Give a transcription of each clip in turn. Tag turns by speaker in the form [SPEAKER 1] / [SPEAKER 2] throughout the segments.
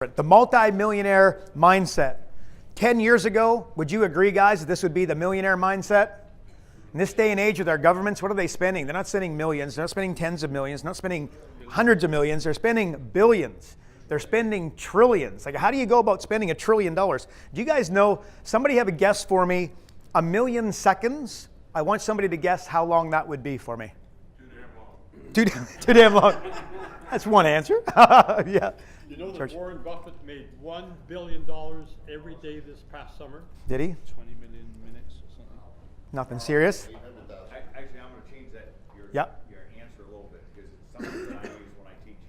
[SPEAKER 1] The multi-millionaire mindset. 10 years ago, would you agree, guys, that this would be the millionaire mindset? In this day and age with our governments, what are they spending? They're not spending millions. They're not spending tens of millions. They're not spending hundreds of millions. They're spending billions. They're spending trillions. Like, how do you go about spending $1 trillion? Do you guys know? Somebody have a guess for me. 1 million seconds. I want somebody to guess how long that would be for me. Too damn long. That's one answer. Yeah.
[SPEAKER 2] You know that Warren Buffett made $1 billion every day this past summer?
[SPEAKER 1] Did he?
[SPEAKER 3] 20 million minutes or something.
[SPEAKER 1] Nothing serious?
[SPEAKER 4] Actually, I'm going to change that your answer a little bit, because it's something that I use when I teach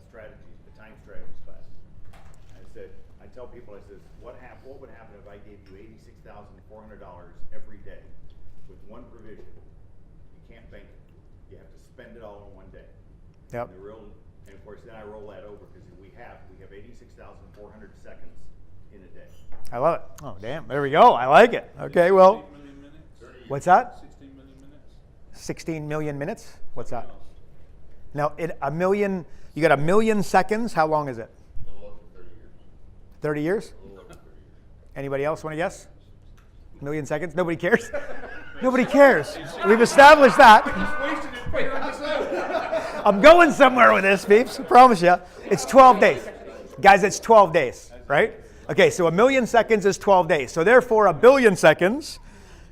[SPEAKER 4] strategies, the time strategies class. I tell people, what would happen if I gave you $86,400 every day with one provision? You can't bank it. You have to spend it all in one day.
[SPEAKER 1] Yep.
[SPEAKER 4] And of course, then I roll that over, because we have 86,400 seconds in a day.
[SPEAKER 1] I love it. Oh, damn. There we go. I like it. Okay, well.
[SPEAKER 3] 16 million minutes.
[SPEAKER 1] What's that?
[SPEAKER 3] 16 million minutes.
[SPEAKER 1] 16 million minutes? What's that? Now, you got 1 million seconds. How long is it?
[SPEAKER 4] A little over 30 years.
[SPEAKER 1] 30 years?
[SPEAKER 4] A little over 30 years.
[SPEAKER 1] Anybody else want to guess? 1 million seconds? Nobody cares? Nobody cares. We've established that. I'm going somewhere with this, peeps. I promise you. It's 12 days. Guys, it's 12 days, right? Okay, so 1 million seconds is 12 days. So therefore, 1 billion seconds,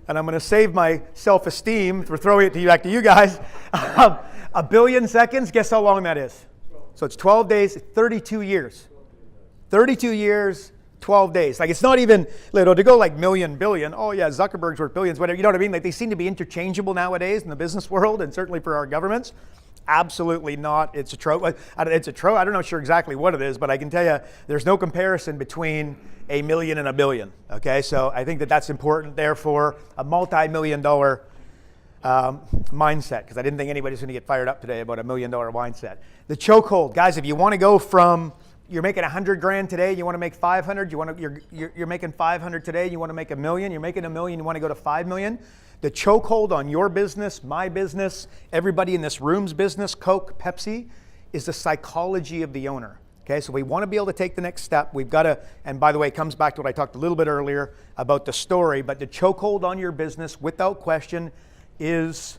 [SPEAKER 1] and I'm going to save my self-esteem for throwing it back to you guys. 1 billion seconds, guess how long that is? So it's 12 days, 32 years. 32 years, 12 days. Like, it's not even, to go like million, billion, oh yeah, Zuckerberg's worth billions, whatever, you know what I mean? Like, they seem to be interchangeable nowadays in the business world, and certainly for our governments. Absolutely not. It's a trope. I don't know sure exactly what it is, but I can tell you there's no comparison between a million and a billion. Okay, so I think that's important. Therefore, a multi-million-dollar mindset, because I didn't think anybody's going to get fired up today about $1 million mindset. The chokehold, guys. If you want to go from you're making 100 grand today, you want to make 500. You're making 500 today, you want to make $1 million. You're making $1 million, you want to go to 5 million. The chokehold on your business, my business, everybody in this room's business, Coke, Pepsi, is the psychology of the owner. Okay, so we want to be able to take the next step. We've got to, and by the way, it comes back to what I talked a little bit earlier about the story, but the chokehold on your business, without question, is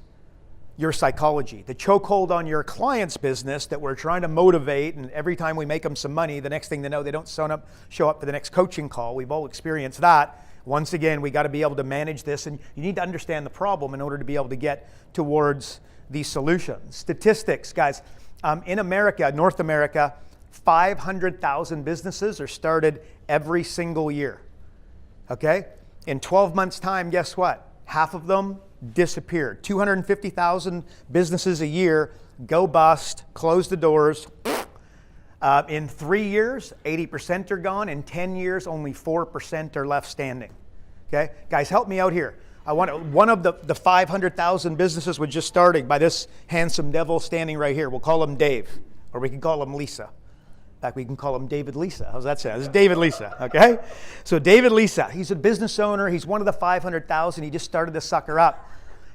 [SPEAKER 1] your psychology. The chokehold on your client's business that we're trying to motivate, and every time we make them some money, the next thing they know, they don't show up for the next coaching call. We've all experienced that. Once again, we got to be able to manage this, and you need to understand the problem in order to be able to get towards these solutions. Statistics, guys. In America, North America, 500,000 businesses are started every single year. Okay? In 12 months' time, guess what? Half of them disappeared. 250,000 businesses a year go bust, close the doors. In 3 years, 80% are gone. In 10 years, only 4% are left standing. Okay? Guys, help me out here. I want one of the 500,000 businesses was just starting by this handsome devil standing right here. We'll call him Dave, or we can call him Lisa. In fact, we can call him David Lisa. How's that sound? This is David Lisa, okay? So David Lisa, he's a business owner. He's one of the 500,000. He just started this sucker up.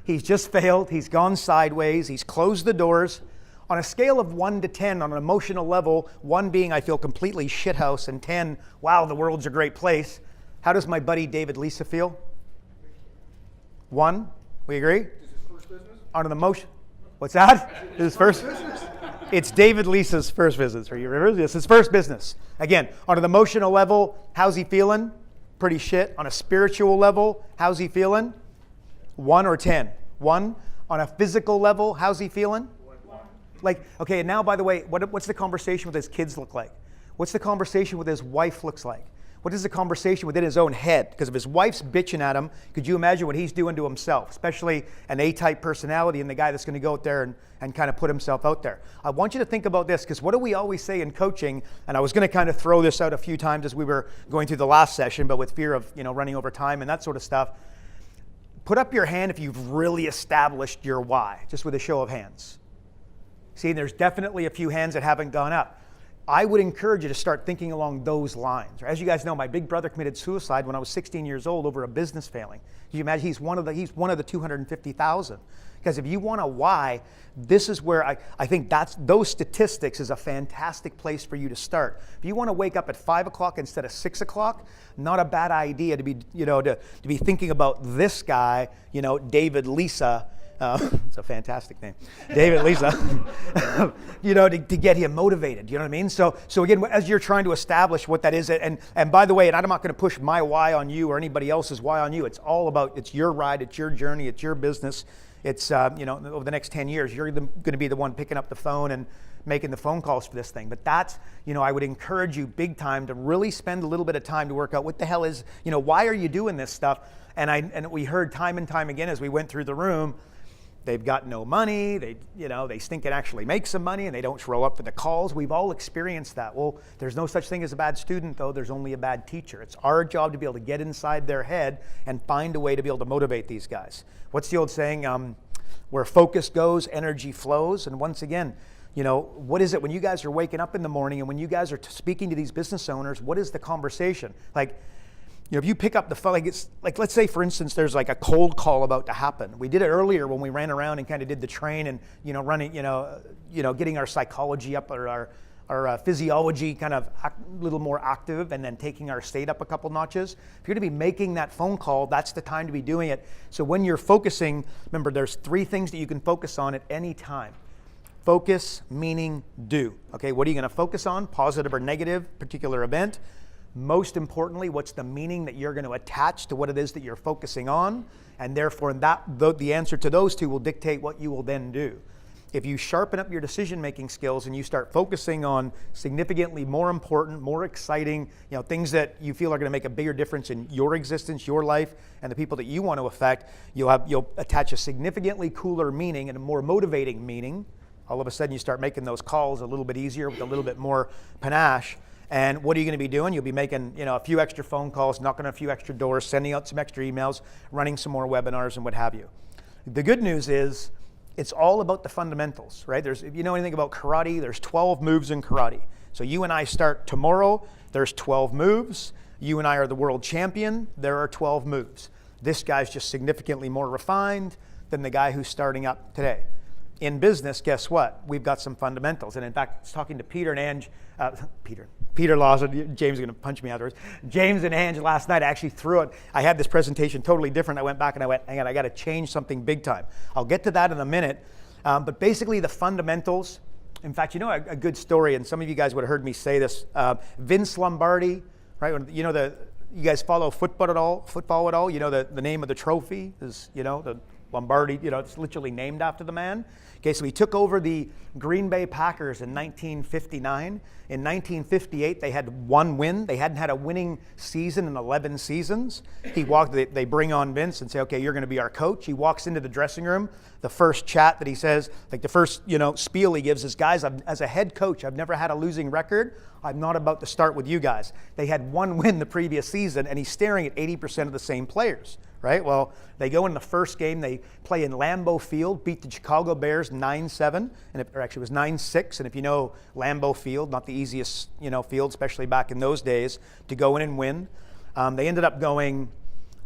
[SPEAKER 1] He's just failed. He's gone sideways. He's closed the doors. On a scale of 1 to 10, on an emotional level, 1 being I feel completely shithouse, and 10, wow, the world's a great place. How does my buddy David Lisa feel? 1, we agree?
[SPEAKER 2] Is his first business?
[SPEAKER 1] On an emotion. What's that? His first business? It's David Lisa's first business. Are you remember? It's his first business. Again, on an emotional level, how's he feeling? Pretty shit. On a spiritual level, how's he feeling? 1 or 10? 1. On a physical level, how's he feeling? Like, okay, and now, by the way, what's the conversation with his kids look like? What's the conversation with his wife looks like? What is the conversation within his own head? Because if his wife's bitching at him, could you imagine what he's doing to himself? Especially an A-type personality and the guy that's going to go out there and kind of put himself out there. I want you to think about this, because what do we always say in coaching? And I was going to kind of throw this out a few times as we were going through the last session, but with fear of running over time and that sort of stuff. Put up your hand if you've really established your why, just with a show of hands. See, there's definitely a few hands that haven't gone up. I would encourage you to start thinking along those lines. As you guys know, my big brother committed suicide when I was 16 years old over a business failing. Can you imagine? He's one of the 250,000. Because if you want a why, this is where I think those statistics is a fantastic place for you to start. If you want to wake up at 5 o'clock instead of 6 o'clock, not a bad idea to be, to be thinking about this guy, David Lisa. It's a fantastic name, David Lisa. To get him motivated. You know what I mean? So again, as you're trying to establish what that is, and by the way, and I'm not going to push my why on you or anybody else's why on you. It's all about, it's your ride, it's your journey, it's your business. It's over the next 10 years, you're going to be the one picking up the phone and making the phone calls for this thing. But that's, I would encourage you big time to really spend a little bit of time to work out what the hell is, why are you doing this stuff? And we heard time and time again as we went through the room. They've got no money, they think it actually makes some money, and they don't show up for the calls. We've all experienced that. Well, there's no such thing as a bad student, though. There's only a bad teacher. It's our job to be able to get inside their head and find a way to be able to motivate these guys. What's the old saying? Where focus goes, energy flows. And once again, what is it when you guys are waking up in the morning and when you guys are speaking to these business owners, what is the conversation? If you pick up the phone, let's say, for instance, there's like a cold call about to happen. We did it earlier when we ran around and kind of did the train and, running, getting our psychology up or our physiology kind of a little more active and then taking our state up a couple notches. If you're going to be making that phone call, that's the time to be doing it. So when you're focusing, remember, there's 3 things that you can focus on at any time. Focus, meaning, do. Okay, what are you going to focus on? Positive or negative, particular event. Most importantly, what's the meaning that you're going to attach to what it is that you're focusing on? And therefore, the answer to those 2 will dictate what you will then do. If you sharpen up your decision-making skills and you start focusing on significantly more important, more exciting, things that you feel are going to make a bigger difference in your existence, your life, and the people that you want to affect, you'll attach a significantly cooler meaning and a more motivating meaning. All of a sudden, you start making those calls a little bit easier with a little bit more panache. And what are you going to be doing? You'll be making, a few extra phone calls, knocking on a few extra doors, sending out some extra emails, running some more webinars and what have you. The good news is it's all about the fundamentals, right? If you know anything about karate, there's 12 moves in karate. So you and I start tomorrow, there's 12 moves. You and I are the world champion, there are 12 moves. This guy's just significantly more refined than the guy who's starting up today. In business, guess what? We've got some fundamentals. And in fact, I was talking to Peter and Ange, Peter Lawson, James is going to punch me afterwards. James and Ange last night, I actually threw it. I had this presentation totally different. I went back and I went, hang on, I got to change something big time. I'll get to that in a minute. But basically the fundamentals, in fact, a good story, and some of you guys would have heard me say this. Vince Lombardi, right? You guys follow football at all? The name of the trophy is, the Lombardi, it's literally named after the man. Okay, so he took over the Green Bay Packers in 1959. In 1958, they had 1 win. They hadn't had a winning season in 11 seasons. They bring on Vince and say, okay, you're going to be our coach. He walks into the dressing room. The first chat that he says, the first, spiel he gives is, guys, as a head coach, I've never had a losing record. I'm not about to start with you guys. They had 1 win the previous season, and he's staring at 80% of the same players. Right? Well, they go in the first game, they play in Lambeau Field, beat the Chicago Bears 9-7, or actually it was 9-6, and if you know Lambeau Field, not the easiest, field, especially back in those days, to go in and win. They ended up going,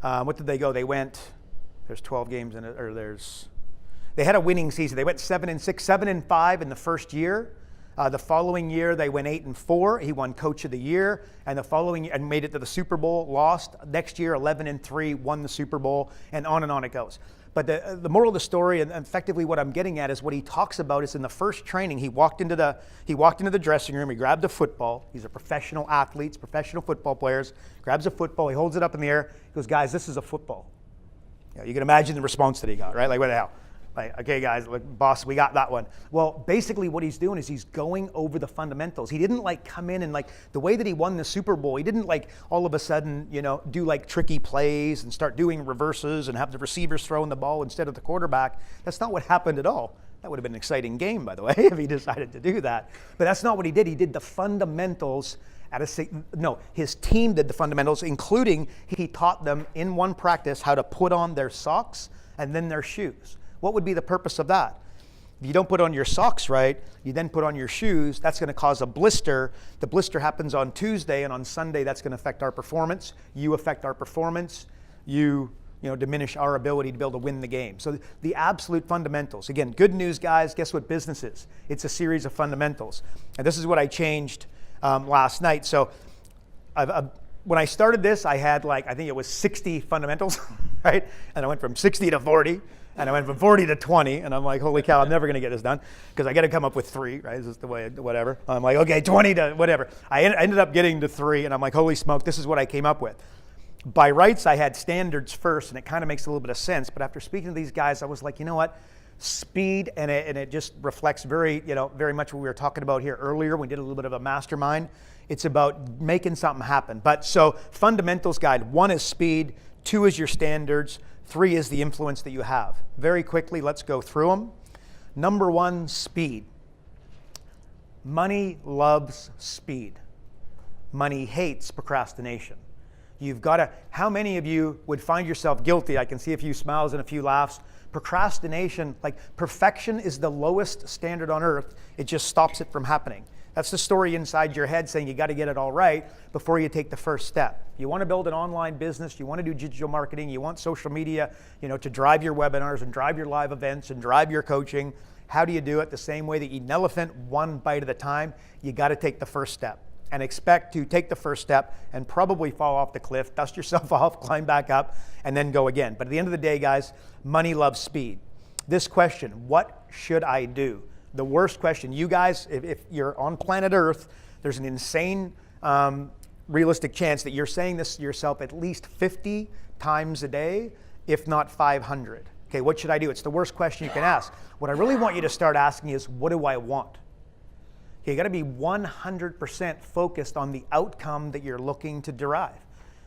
[SPEAKER 1] what did they go? They went, there's 12 games in it, they had a winning season. They went 7-6, 7-5 in the first year. The following year, they went 8-4. He won Coach of the Year, and the following year, and made it to the Super Bowl. Lost next year, 11-3, won the Super Bowl, and on it goes. But the moral of the story, and effectively what I'm getting at, is what he talks about is in the first training. He walked into the dressing room. He grabbed a football. These are professional athletes, professional football players. Grabs a football. He holds it up in the air. He goes, "Guys, this is a football." You can imagine the response that he got, right? Like, what the hell? Like, okay, guys, look, boss, we got that one. Well, basically what he's doing is he's going over the fundamentals. He didn't come in and the way that he won the Super Bowl, he didn't all of a sudden, do tricky plays and start doing reverses and have the receivers throwing the ball instead of the quarterback. That's not what happened at all. That would have been an exciting game, by the way, if he decided to do that. But that's not what he did. He did the fundamentals his team did the fundamentals, including he taught them in one practice how to put on their socks and then their shoes. What would be the purpose of that? If you don't put on your socks right, you then put on your shoes, that's going to cause a blister. The blister happens on Tuesday, and on Sunday, that's going to affect our performance. You affect our performance. You diminish our ability to be able to win the game. So the absolute fundamentals. Again, good news, guys. Guess what business is? It's a series of fundamentals. And this is what I changed last night. So when I started this, I had I think it was 60 fundamentals, right? And I went from 60 to 40, and I went from 40 to 20, and I'm like, holy cow, I'm never going to get this done because I got to come up with 3, right? This is the way, whatever. I'm like, okay, 20 to whatever. I ended up getting to 3, and I'm like, holy smoke, this is what I came up with. By rights, I had standards first, and it kind of makes a little bit of sense. But after speaking to these guys, I was like, you know what? Speed, and it just reflects very much what we were talking about here earlier. We did a little bit of a mastermind. It's about making something happen. But so fundamentals guide, 1 is speed, 2 is your standards, 3 is the influence that you have. Very quickly, let's go through them. Number 1, speed. Money loves speed. Money hates procrastination. You've got to, how many of you would find yourself guilty? I can see a few smiles and a few laughs. Procrastination, perfection is the lowest standard on earth. It just stops it from happening. That's the story inside your head saying you got to get it all right before you take the first step. You want to build an online business, you want to do digital marketing, you want social media, to drive your webinars and drive your live events and drive your coaching. How do you do it? The same way that you eat an elephant, one bite at a time. You got to take the first step and expect to take the first step and probably fall off the cliff, dust yourself off, climb back up, and then go again. But at the end of the day, guys, money loves speed. This question, what should I do? The worst question. You guys, if you're on planet Earth, there's an insane realistic chance that you're saying this to yourself at least 50 times a day, if not 500. Okay, what should I do? It's the worst question you can ask. What I really want you to start asking is, what do I want? Okay, you got to be 100% focused on the outcome that you're looking to derive.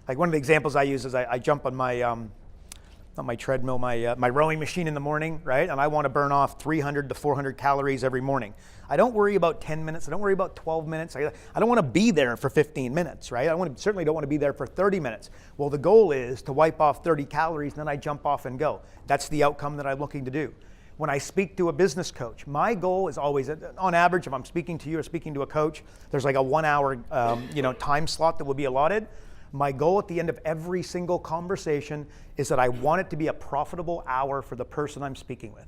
[SPEAKER 1] One of the examples I use is I jump on my, not my treadmill, my rowing machine in the morning, right? And I want to burn off 300 to 400 calories every morning. I don't worry about 10 minutes. I don't worry about 12 minutes. I don't want to be there for 15 minutes, right? Certainly don't want to be there for 30 minutes. Well, the goal is to wipe off 30 calories, and then I jump off and go. That's the outcome that I'm looking to do. When I speak to a business coach, my goal is always, on average, if I'm speaking to you or speaking to a coach, there's a 1 hour time slot that will be allotted. My goal at the end of every single conversation is that I want it to be a profitable hour for the person I'm speaking with.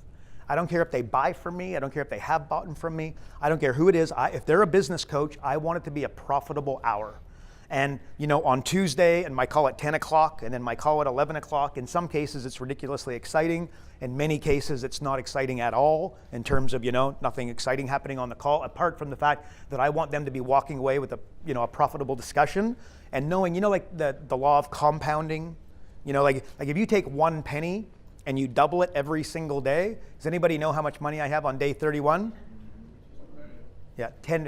[SPEAKER 1] I don't care if they buy from me. I don't care if they have bought from me. I don't care who it is. If they're a business coach, I want it to be a profitable hour. And, on Tuesday, and my call at 10 o'clock, and then my call at 11 o'clock, in some cases it's ridiculously exciting. In many cases it's not exciting at all in terms of, nothing exciting happening on the call, apart from the fact that I want them to be walking away with a profitable discussion and knowing, the law of compounding, if you take 1 penny and you double it every single day, does anybody know how much money I have on day 31? Yeah, 10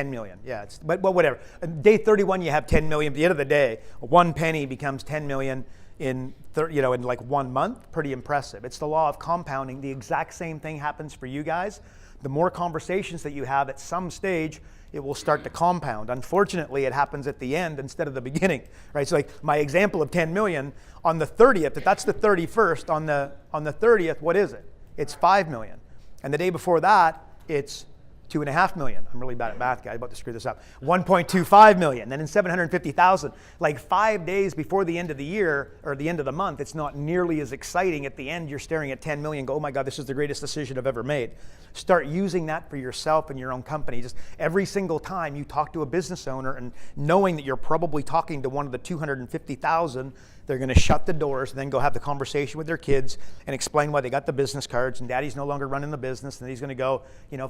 [SPEAKER 1] million. Yeah, but whatever. Day 31, you have 10 million. At the end of the day, 1 penny becomes 10 million in 1 month. Pretty impressive. It's the law of compounding. The exact same thing happens for you guys. The more conversations that you have, at some stage, it will start to compound. Unfortunately, it happens at the end instead of the beginning, right? So my example of 10 million, on the 30th, if that's the 31st, on the 30th, what is it? It's 5 million. And the day before that, it's 2.5 million. I'm really bad at math, guys. I'm about to screw this up. 1.25 million. Then in 750,000. 5 days before the end of the year or the end of the month, it's not nearly as exciting. At the end, you're staring at 10 million. Go, oh my God, this is the greatest decision I've ever made. Start using that for yourself and your own company. Just every single time you talk to a business owner and knowing that you're probably talking to one of the 250,000, they're going to shut the doors and then go have the conversation with their kids and explain why they got the business cards and daddy's no longer running the business and he's going to go,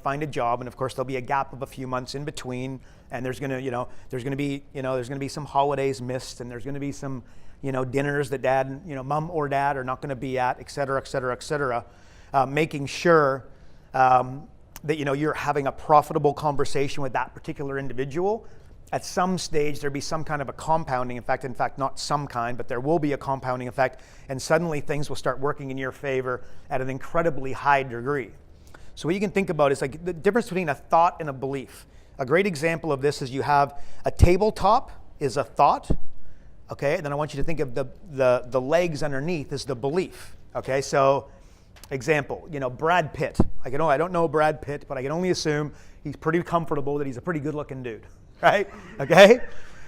[SPEAKER 1] find a job. And of course, there'll be a gap of a few months in between. And there's going to be some holidays missed and there's going to be some, dinners that dad, mom or dad are not going to be at, et cetera, et cetera, et cetera. Making sure that, you're having a profitable conversation with that particular individual. At some stage, there'll be some kind of a compounding effect. In fact, not some kind, but there will be a compounding effect. And suddenly things will start working in your favor at an incredibly high degree. So what you can think about is the difference between a thought and a belief. A great example of this is you have a tabletop is a thought. Okay, and then I want you to think of the legs underneath is the belief. Okay, so Example, Brad Pitt. I don't know Brad Pitt, but I can only assume he's pretty comfortable that he's a pretty good-looking dude, right? Okay?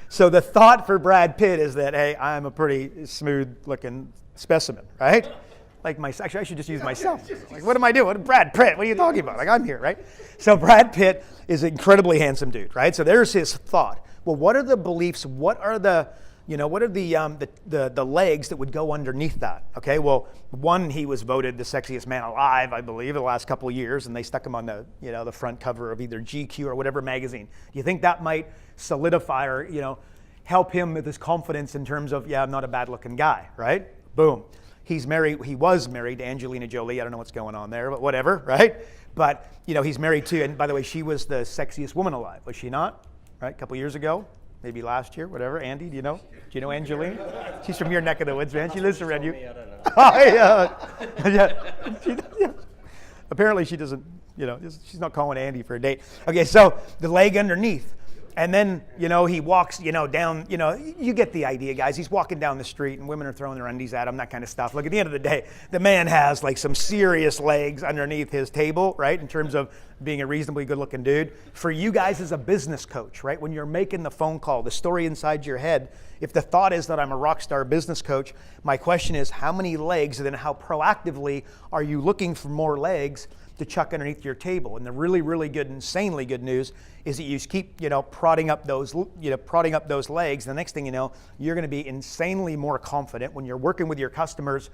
[SPEAKER 1] So the thought for Brad Pitt is that, hey, I'm a pretty smooth-looking specimen, right? Actually, I should just use myself. Like, what am I doing? Brad Pitt, what are you talking about? Like, I'm here, right? So Brad Pitt is an incredibly handsome dude, right? So there's his thought. Well, what are the beliefs? What are the legs that would go underneath that? Okay, well, one, he was voted the sexiest man alive, I believe, the last couple of years, and they stuck him on the front cover of either GQ or whatever magazine. Do you think that might solidify or help him with his confidence in terms of, I'm not a bad-looking guy, right? Boom. He was married to Angelina Jolie. I don't know what's going on there, but whatever, right? But, he's married to, and by the way, she was the sexiest woman alive, was she not? Right, a couple years ago, maybe last year, whatever. Andy, do you know? Do you know Angelina? She's from your neck of the woods, man. She lives around you. Oh, yeah. Apparently she doesn't, she's not calling Andy for a date. Okay, so the leg underneath. And then, he walks, down, you get the idea, guys. He's walking down the street and women are throwing their undies at him, that kind of stuff. Look, at the end of the day, the man has like some serious legs underneath his table, right? In terms of being a reasonably good looking dude. For you guys as a business coach, right? When you're making the phone call, the story inside your head, if the thought is that I'm a rock star business coach, my question is how many legs and then how proactively are you looking for more legs to chuck underneath your table? And the really, really good, insanely good news is that you keep, prodding up those legs. The next thing you know, you're going to be insanely more confident when you're working with your customers.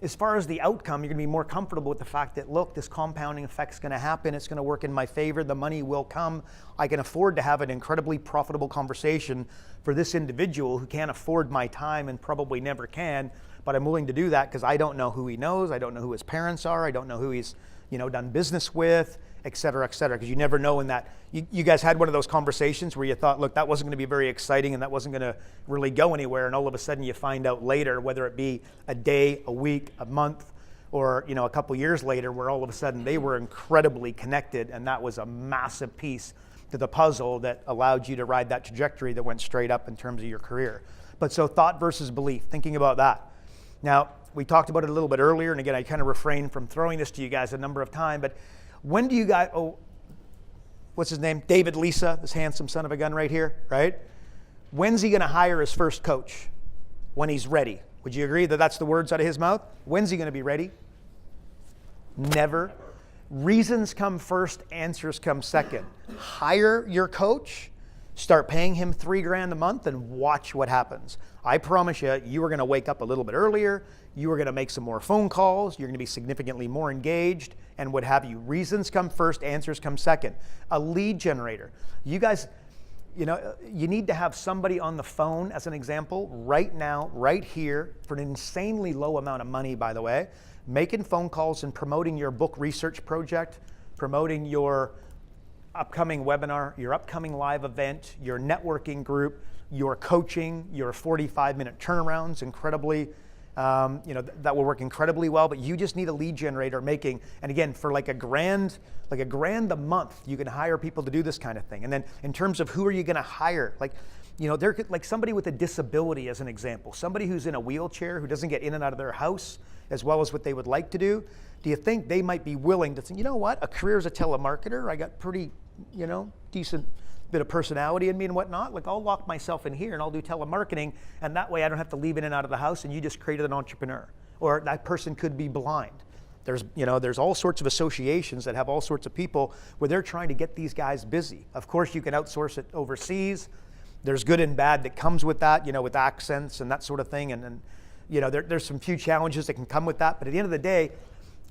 [SPEAKER 1] As far as the outcome, you're going to be more comfortable with the fact that, look, this compounding effect's going to happen. It's going to work in my favor. The money will come. I can afford to have an incredibly profitable conversation for this individual who can't afford my time and probably never can. But I'm willing to do that because I don't know who he knows. I don't know who his parents are. I don't know who he's done business with, et cetera, because you never know in that. You guys had one of those conversations where you thought, look, that wasn't going to be very exciting and that wasn't going to really go anywhere, and all of a sudden you find out later, whether it be a day, a week, a month, or a couple years later, where all of a sudden they were incredibly connected, and that was a massive piece to the puzzle that allowed you to ride that trajectory that went straight up in terms of your career. But so thought versus belief, thinking about that. Now, we talked about it a little bit earlier, and again, I kind of refrained from throwing this to you guys a number of times, but when do you guys, what's his name? David Lisa, this handsome son of a gun right here, right? When's he going to hire his first coach? When he's ready. Would you agree that that's the words out of his mouth? When's he going to be ready? Never. Reasons come first, answers come second. Hire your coach, start paying him $3,000 a month, and watch what happens. I promise you are going to wake up a little bit earlier. You are going to make some more phone calls. You're going to be significantly more engaged and what have you. Reasons come first, answers come second. A lead generator. You guys, you need to have somebody on the phone, as an example, right now, right here, for an insanely low amount of money, by the way, making phone calls and promoting your book research project, promoting your upcoming webinar, your upcoming live event, your networking group, your coaching, your 45-minute turnarounds, incredibly, that will work incredibly well, but you just need a lead generator making, and again, for like $1,000 a month, you can hire people to do this kind of thing. And then in terms of who are you going to hire, like somebody with a disability as an example, somebody who's in a wheelchair who doesn't get in and out of their house as well as what they would like to do. Do you think they might be willing to say, you know what, a career as a telemarketer, I got pretty, decent bit of personality in me and whatnot, like I'll lock myself in here and I'll do telemarketing, and that way I don't have to leave in and out of the house, and you just created an entrepreneur. Or that person could be blind. There's all sorts of associations that have all sorts of people where they're trying to get these guys busy. Of course, you can outsource it overseas. There's good and bad that comes with that, with accents and that sort of thing, and there's some few challenges that can come with that, but at the end of the day,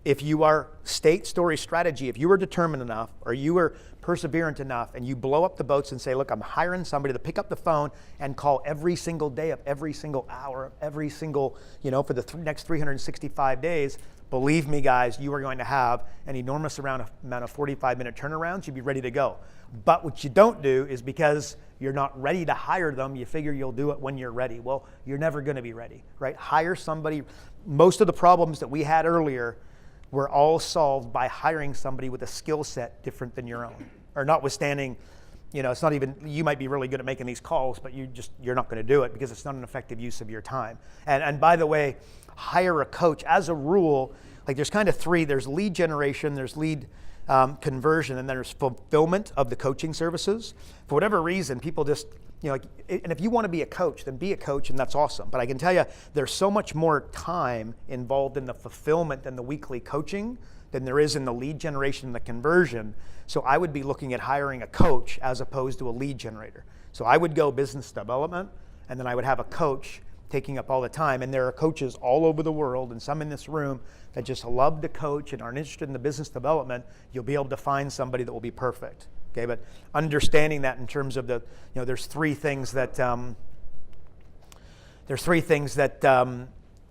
[SPEAKER 1] if you are state, story, strategy, if you are determined enough or you are perseverant enough and you blow up the boats and say, look, I'm hiring somebody to pick up the phone and call every single day of every single hour, every single, for the next 365 days, believe me, guys, you are going to have an enormous amount of 45-minute turnarounds. You'll be ready to go. But what you don't do is, because you're not ready to hire them, you figure you'll do it when you're ready. Well, you're never going to be ready, right? Hire somebody. Most of the problems that we had earlier were all solved by hiring somebody with a skill set different than your own. Or notwithstanding, it's not even, you might be really good at making these calls, but you're not going to do it because it's not an effective use of your time. And by the way, hire a coach. As a rule, like there's kind of three. There's lead generation, there's lead conversion, and then there's fulfillment of the coaching services. For whatever reason, people just, and if you want to be a coach, then be a coach, and that's awesome. But I can tell you, there's so much more time involved in the fulfillment and the weekly coaching than there is in the lead generation and the conversion. So I would be looking at hiring a coach as opposed to a lead generator. So I would go business development, and then I would have a coach taking up all the time. And there are coaches all over the world, and some in this room that just love to coach and aren't interested in the business development. You'll be able to find somebody that will be perfect. Okay, but understanding that in terms of there's three things that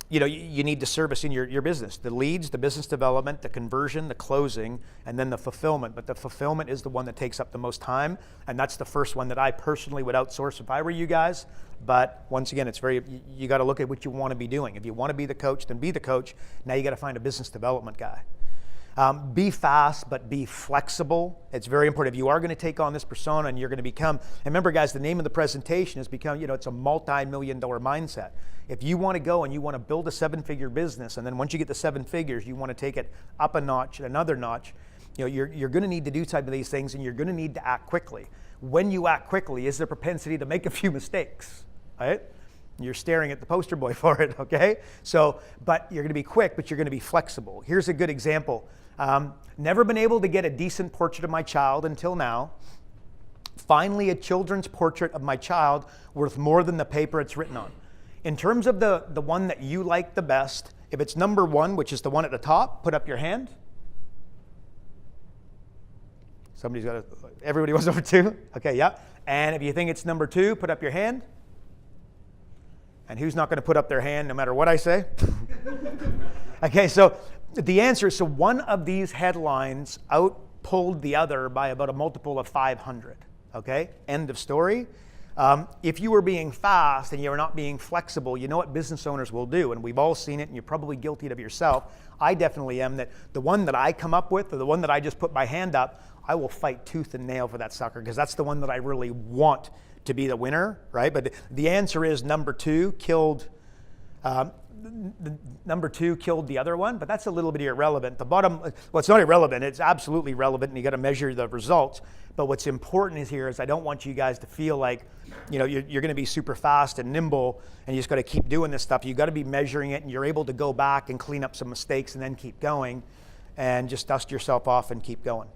[SPEAKER 1] you need to service in your business: the leads, the business development, the conversion, the closing, and then the fulfillment. But the fulfillment is the one that takes up the most time, and that's the first one that I personally would outsource if I were you guys. But once again, you got to look at what you want to be doing. If you want to be the coach, then be the coach. Now you got to find a business development guy. Be fast, but be flexible. It's very important. If you are going to take on this persona and you're going to become, and remember guys, the name of the presentation is it's a multi-million-dollar mindset. If you want to go and you want to build a 7-figure business, and then once you get the 7 figures, you want to take it up a notch, another notch, you're going to need to do some of these things, and you're going to need to act quickly. When you act quickly, is there propensity to make a few mistakes, right? You're staring at the poster boy for it, okay? So, but you're going to be quick, but you're going to be flexible. Here's a good example. Never been able to get a decent portrait of my child until now. Finally, a children's portrait of my child worth more than the paper it's written on. In terms of the one that you like the best, if it's number 1, which is the one at the top, put up your hand. Everybody was number 2? Okay, yeah. And if you think it's number 2, put up your hand. And who's not going to put up their hand no matter what I say? Okay, so the answer is, so one of these headlines outpulled the other by about a multiple of 500. Okay, end of story. If you were being fast and you're not being flexible, you know what business owners will do, and we've all seen it, and you're probably guilty of it yourself. I definitely am. That the one that I come up with, or the one that I just put my hand up, I will fight tooth and nail for that sucker, because that's the one that I really want to be the winner, right? But the answer is number 2 killed. Number 2 killed the other one, but that's a little bit irrelevant. It's not irrelevant. It's absolutely relevant, and you got to measure the results. But what's important here is I don't want you guys to feel like, you're going to be super fast and nimble, and you just got to keep doing this stuff. You got to be measuring it, and you're able to go back and clean up some mistakes, and then keep going, and just dust yourself off and keep going.